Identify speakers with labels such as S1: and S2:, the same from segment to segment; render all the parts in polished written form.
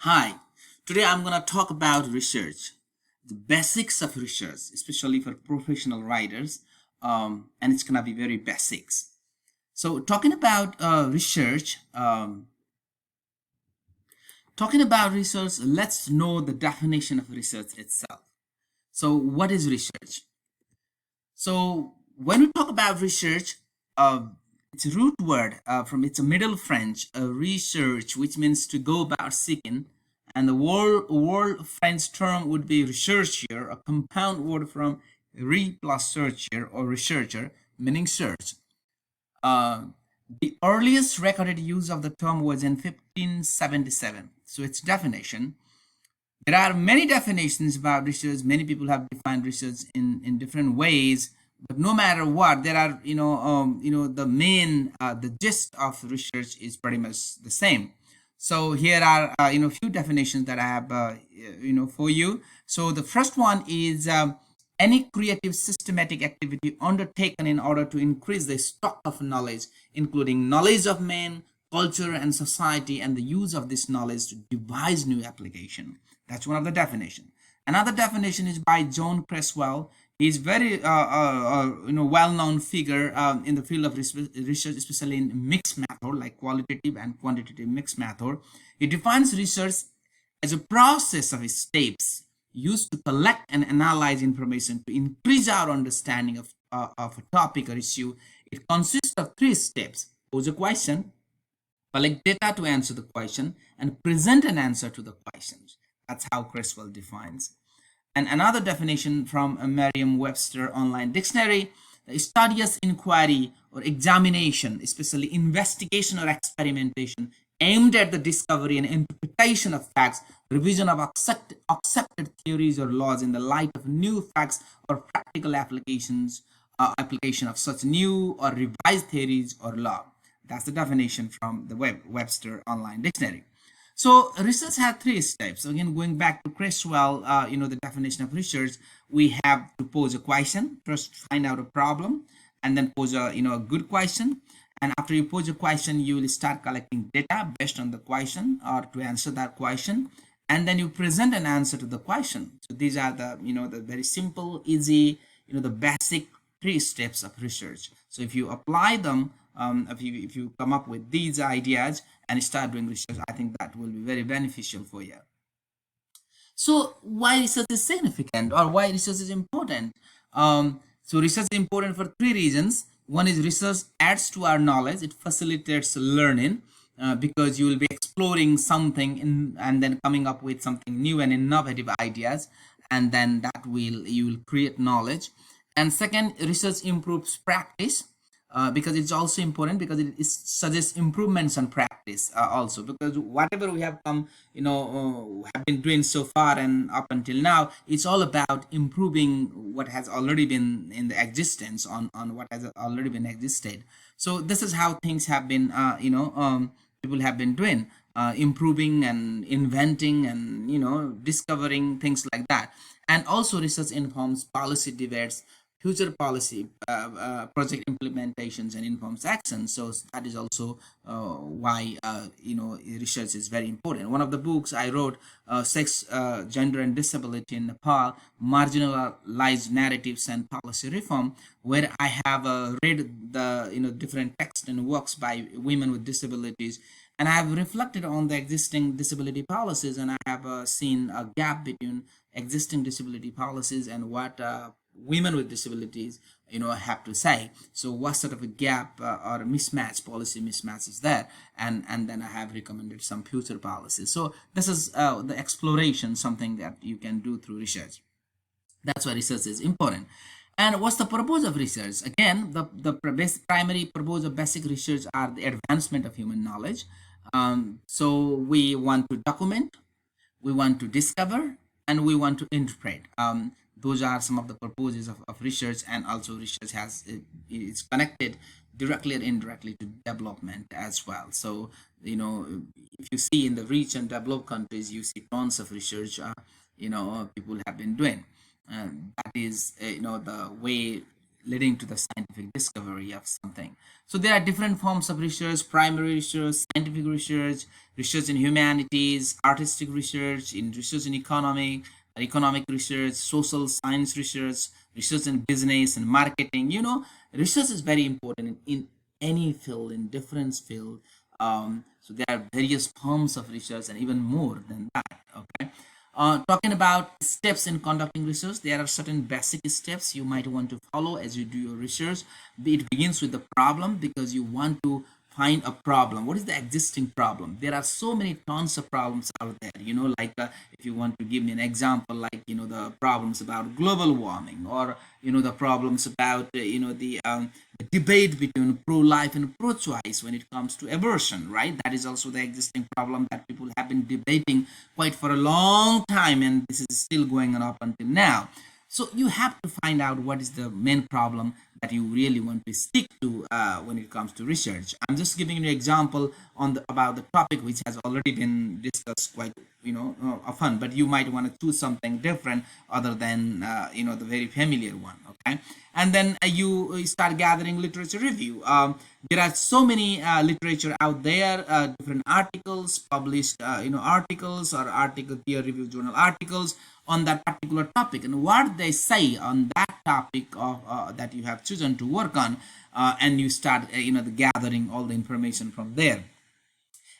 S1: Hi, today I'm going to talk about research, the basics of research, especially for professional writers, and it's going to be very basics. So, talking about research, let's know the definition of research itself. So, what is research? So, when we talk about research, uh, it's a root word from it's a Middle French, research, which means to go about seeking, and the world French term would be researcher, a compound word from re plus searcher or researcher, meaning search. Uh, the earliest recorded use of the term was in 1577. So its definition. There are many definitions about research. Many people have defined research in different ways. But no matter what, there are the main the gist of research is pretty much the same. So here are few definitions that I have for you. So the first one is any creative systematic activity undertaken in order to increase the stock of knowledge, including knowledge of man, culture, and society, and the use of this knowledge to devise new application. That's one of the definition. Another definition is by John Creswell. He's very well-known figure in the field of research, especially in mixed method, like qualitative and quantitative mixed method. He defines research as a process of steps used to collect and analyze information to increase our understanding of a topic or issue. It consists of three steps: pose a question, collect data to answer the question, and present an answer to the questions. That's how Creswell defines. And another definition from a Merriam-Webster online dictionary: studious inquiry or examination, especially investigation or experimentation, aimed at the discovery and interpretation of facts, revision of accepted theories or laws in the light of new facts or practical application of such new or revised theories or law. That's the definition from the Webster online dictionary. So research has three steps. So again, going back to Creswell, the definition of research, we have to pose a question, first find out a problem, and then pose a good question. And after you pose a question, you will start collecting data based on the question or to answer that question, and then you present an answer to the question. So these are the very simple, easy, the basic three steps of research. So if you apply them, if you come up with these ideas and start doing research, I think that will be very beneficial for you. So why research is significant or why research is important? So research is important for three reasons. One is research adds to our knowledge. It facilitates learning because you will be exploring something and then coming up with something new and innovative ideas, and then that will you will create knowledge. And second, research improves practice because it's also important because it suggests improvements on practice also, because whatever we have have been doing so far and up until now, it's all about improving what has already been in the existence on what has already been existed. So this is how things have been people have been doing, improving and inventing and discovering things like that. And also research informs policy debates, future policy project implementations, and informs action. So that is also why research is very important. One of the books I wrote, Sex, Gender and Disability in Nepal: Marginalized Narratives and Policy Reform, where I have read the different texts and works by women with disabilities, and I have reflected on the existing disability policies, and I have seen a gap between existing disability policies and what women with disabilities have to say. So what sort of a gap or a mismatch, policy mismatch is there, and then I have recommended some future policies. So this is the exploration, something that you can do through research. That's why research is important. And what's the purpose of research? Again, the primary purpose of basic research are the advancement of human knowledge. So we want to document, we want to discover, and we want to interpret. Those are some of the purposes of research. And also research has it's connected directly or indirectly to development as well. So if you see in the rich and developed countries, you see tons of research people have been doing. That is the way leading to the scientific discovery of something. So there are different forms of research: primary research, scientific research, research in humanities, artistic research, in research in economic research, social science research, research in business and marketing. Research is very important in any field, in different field. So there are various forms of research and even more than that. Okay. Talking about steps in conducting research, there are certain basic steps you might want to follow as you do your research. It begins with the problem, because you want to find a problem. What is the existing problem? There are so many tons of problems out there, like if you want to give me an example, like the problems about global warming, or the problems about the debate between pro-life and pro-choice when it comes to abortion, right? That is also the existing problem that people have been debating quite for a long time, and this is still going on up until now. So you have to find out what is the main problem that you really want to stick to when it comes to research. I'm just giving you an example about the topic which has already been discussed quite often, but you might want to choose something different other than the very familiar one. Okay, and then you start gathering literature review. There are so many literature out there, different articles published, articles or article peer review journal articles on that particular topic, and what they say on that topic of that you have chosen to work on, and you start the gathering all the information from there.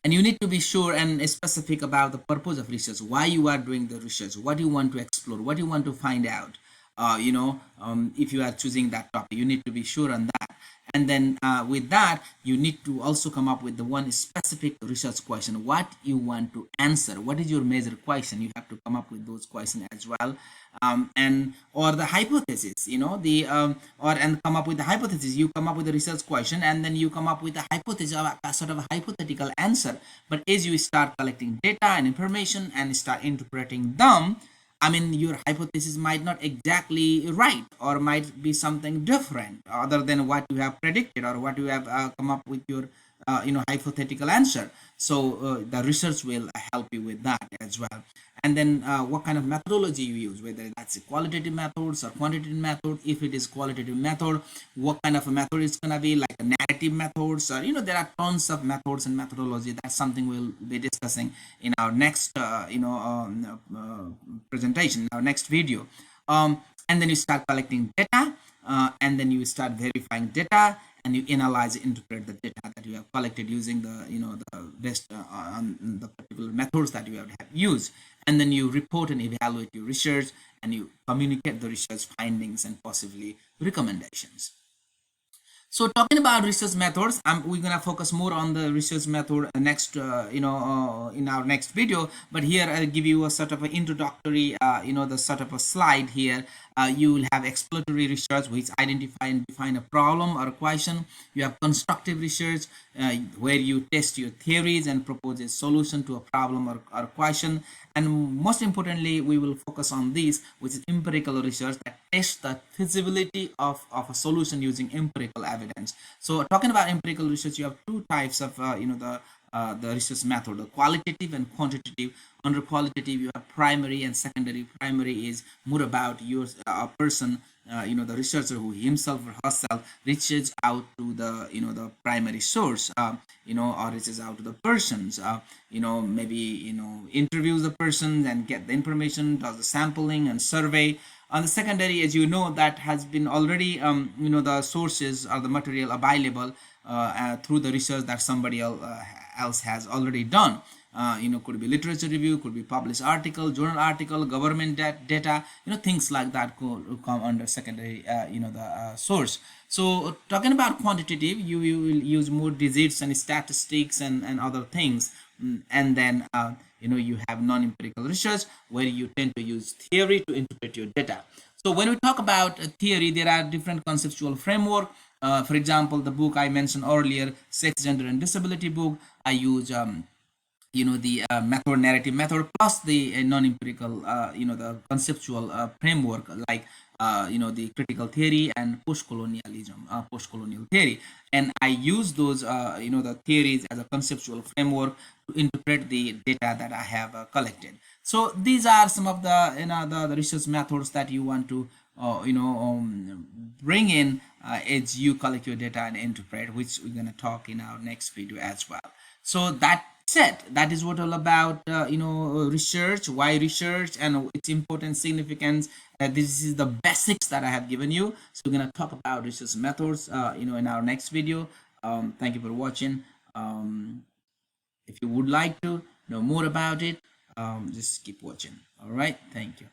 S1: And you need to be sure and specific about the purpose of research, why you are doing the research, what you want to explore, what you want to find out. If you are choosing that topic, you need to be sure on that. And then with that, you need to also come up with the one specific research question, what you want to answer, what is your major question. You have to come up with those questions as well. And or the hypothesis, and come up with the hypothesis. You come up with a research question, and then you come up with a hypothesis, a sort of a hypothetical answer. But as you start collecting data and information and start interpreting them, I mean, your hypothesis might not exactly right, or might be something different other than what you have predicted or what you have come up with your hypothetical answer. So the research will help you with that as well. And then what kind of methodology you use, whether that's a qualitative methods or quantitative method. If it is qualitative method, what kind of a method it's gonna be, like a narrative methods, or there are tons of methods and methodology. That's something we'll be discussing in our next presentation, our next video. And then you start collecting data, and then you start verifying data, and you analyze, interpret the data that you have collected using the best on the particular methods that you have used. And then you report and evaluate your research, and you communicate the research findings and possibly recommendations. So talking about research methods, we're gonna focus more on the research method next, in our next video. But here I'll give you a sort of an introductory, the sort of a slide here. You will have exploratory research, which identify and define a problem or a question. You have constructive research, where you test your theories and propose a solution to a problem or question. And most importantly, we will focus on this, which is empirical research, that tests the feasibility of a solution using empirical evidence. So talking about empirical research, you have two types of the research method, the qualitative and quantitative. Under qualitative, you have primary and secondary. Primary is more about your person, the researcher who himself or herself reaches out to the primary source, or reaches out to the persons, maybe interviews the person and get the information, does the sampling and survey. On the secondary, as you know, that has been already the sources or the material available through the research that somebody else has already done. Could be literature review, could be published article, journal article, government data, things like that come under secondary, the source. So talking about quantitative, you will use more digits and statistics and other things. And then you have non-empirical research, where you tend to use theory to interpret your data. So when we talk about theory, there are different conceptual framework. For example, the book I mentioned earlier, Sex, Gender, and Disability book, I use the method, narrative method, plus the non-empirical, the conceptual framework, like the critical theory and post-colonialism, post-colonial theory. And I use those the theories as a conceptual framework to interpret the data that I have collected. So these are some of the the research methods that you want to bring in as you collect your data and interpret, which we're going to talk in our next video as well. So that's it. That is what all about research, why research, and its important significance. This is the basics that I have given you. So we're going to talk about research methods in our next video. Thank you for watching. If you would like to know more about it, just keep watching. All right, thank you.